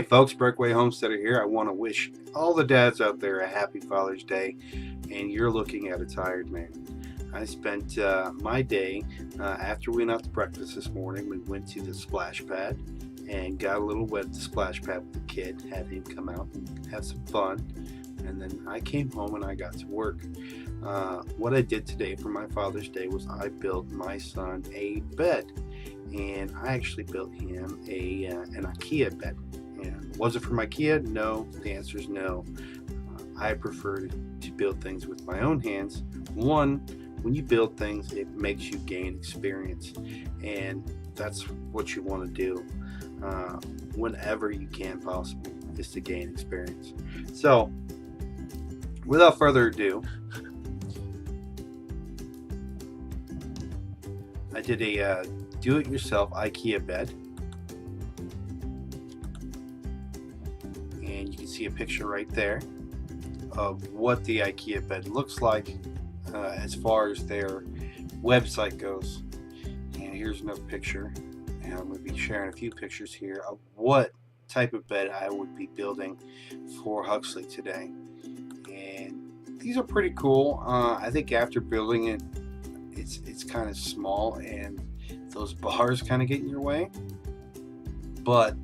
Hey folks, Breakaway Homesteader here. I want to wish all the dads out there a happy Father's Day, and you're looking at a tired man. I spent my day after we went out to breakfast this morning. We went to the splash pad and got a little wet at the splash pad with the kid, had him come out and have some fun, and then I came home and I got to work. What I did today for my Father's Day was I built my son a bed, and I actually built him an IKEA bed. And was it from IKEA? No. The answer is no. I prefer to build things with my own hands. One, when you build things, it makes you gain experience, and that's what you want to do whenever you can possible, is to gain experience. So, without further ado, I did a do-it-yourself IKEA bed. And you can see a picture right there of what the IKEA bed looks like as far as their website goes. And here's another picture, and I'm going to be sharing a few pictures here of what type of bed I would be building for Huxley today. And these are pretty cool. I think after building it, it's kind of small and those bars kind of get in your way. But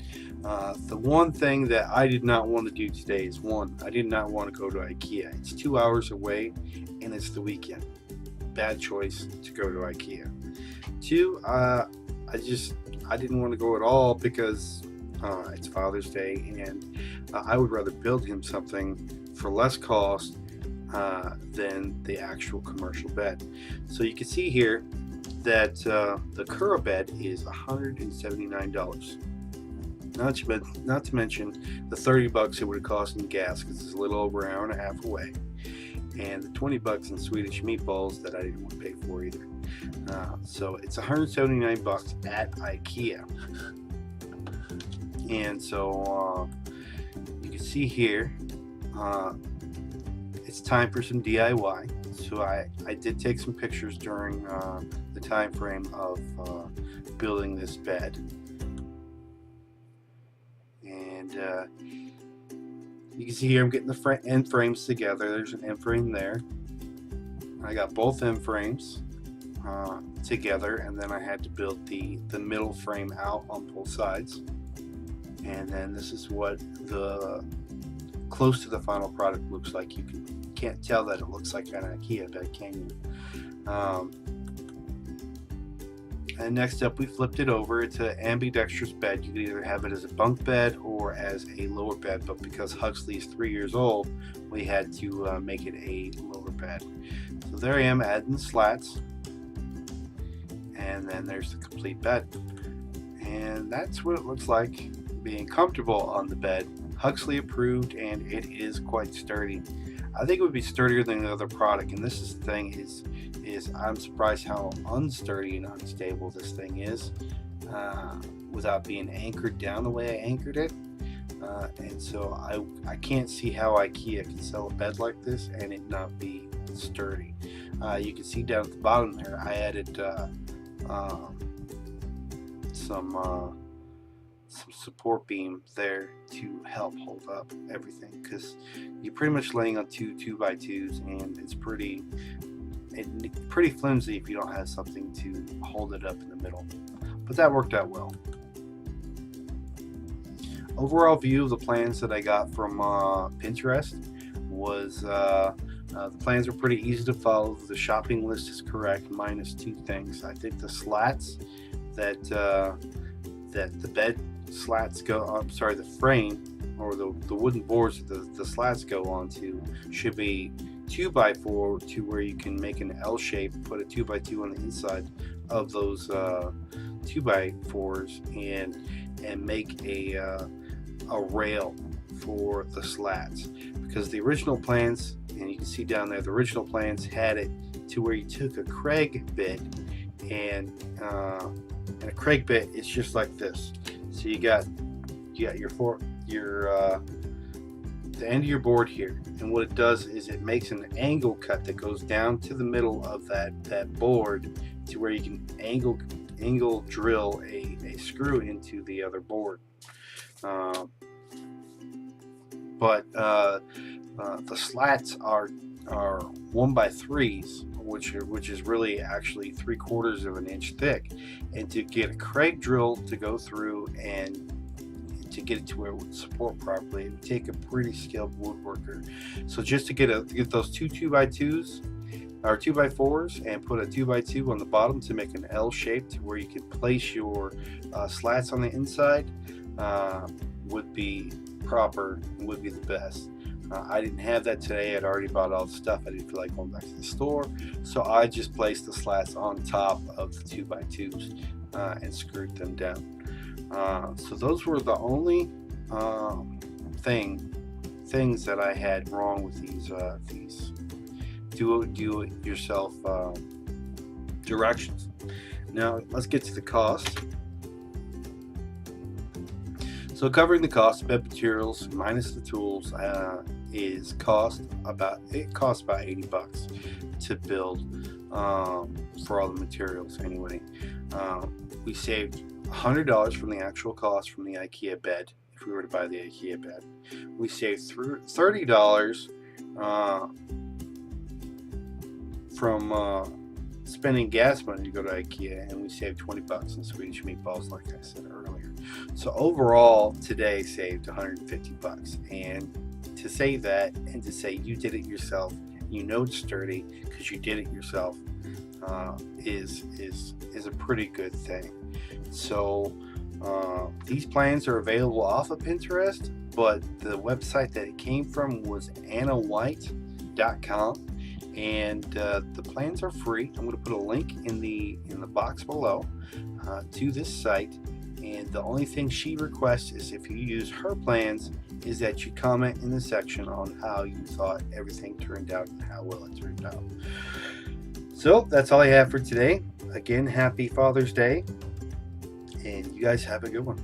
the one thing that I did not want to do today is, one, I did not want to go to IKEA. It's 2 hours away and it's the weekend. Bad choice to go to IKEA. Two, I didn't want to go at all because it's Father's Day, and I would rather build him something for less cost than the actual commercial bed. So you can see here that the Kura bed is $179. Not to mention the $30 it would have cost in gas, because it's a little over an hour and a half away, and the $20 in Swedish meatballs that I didn't want to pay for either. So it's $179 at IKEA. And so you can see here, it's time for some DIY. So I did take some pictures during the time frame of building this bed. And you can see here I'm getting the end frames together. There's an end frame there. I got both end frames together, and then I had to build the middle frame out on both sides. And then this is what the close to the final product looks like. You can't tell that it looks like an IKEA bed, can you? And next up, we flipped it over. It's an ambidextrous bed. You can either have it as a bunk bed or as a lower bed, but because Huxley is 3 years old, we had to make it a lower bed. So there I am adding the slats, and then there's the complete bed. And that's what it looks like being comfortable on the bed. Huxley approved, and it is quite sturdy. I think it would be sturdier than the other product, and this is the thing is I'm surprised how unsturdy and unstable this thing is without being anchored down the way I anchored it. And so I can't see how IKEA can sell a bed like this and it not be sturdy. You can see down at the bottom there I added some support beam there to help hold up everything, because you're pretty much laying on two 2x2s, and it's pretty flimsy if you don't have something to hold it up in the middle. But that worked out well. Overall view of the plans that I got from Pinterest was the plans are pretty easy to follow. The shopping list is correct, minus two things. I think the slats that the bed slats go, the frame or the wooden boards that the slats go onto should be 2x4, to where you can make an L shape, put a 2x2 on the inside of those 2x4s, and make a rail for the slats. Because the original plans, and you can see down there, the original plans had it to where you took a Craig bit, and a Craig bit is just like this. So you got the end of your board here, and what it does is it makes an angle cut that goes down to the middle of that board, to where you can angle drill a screw into the other board. but the slats are 1x3s, which is really actually 3/4 of an inch thick, and to get a crate drill to go through and to get it to where it would support properly, it would take a pretty skilled woodworker. So just to get those two 2x2s or 2x4s and put a 2x2 on the bottom to make an L shape to where you can place your slats on the inside would be proper, would be the best. I didn't have that today. I'd already bought all the stuff. I didn't feel like going back to the store, so I just placed the slats on top of the 2x2s and screwed them down. So those were the only things that I had wrong with these do-it-yourself directions. Now let's get to the cost. So covering the cost of bed materials minus the tools costs about $80 to build for all the materials anyway. We saved $100 from the actual cost from the IKEA bed if we were to buy the IKEA bed. We saved $30 from spending gas money to go to IKEA, and we saved $20 in Swedish meatballs, like I said earlier. So overall, today saved $150. And to say that, and to say you did it yourself, you know it's sturdy because you did it yourself, is a pretty good thing. So these plans are available off of Pinterest, but the website that it came from was annawhite.com. And the plans are free. I'm going to put a link in the box below to this site. And the only thing she requests is, if you use her plans, is that you comment in the section on how you thought everything turned out and how well it turned out. So that's all I have for today. Again, happy Father's Day, and you guys have a good one.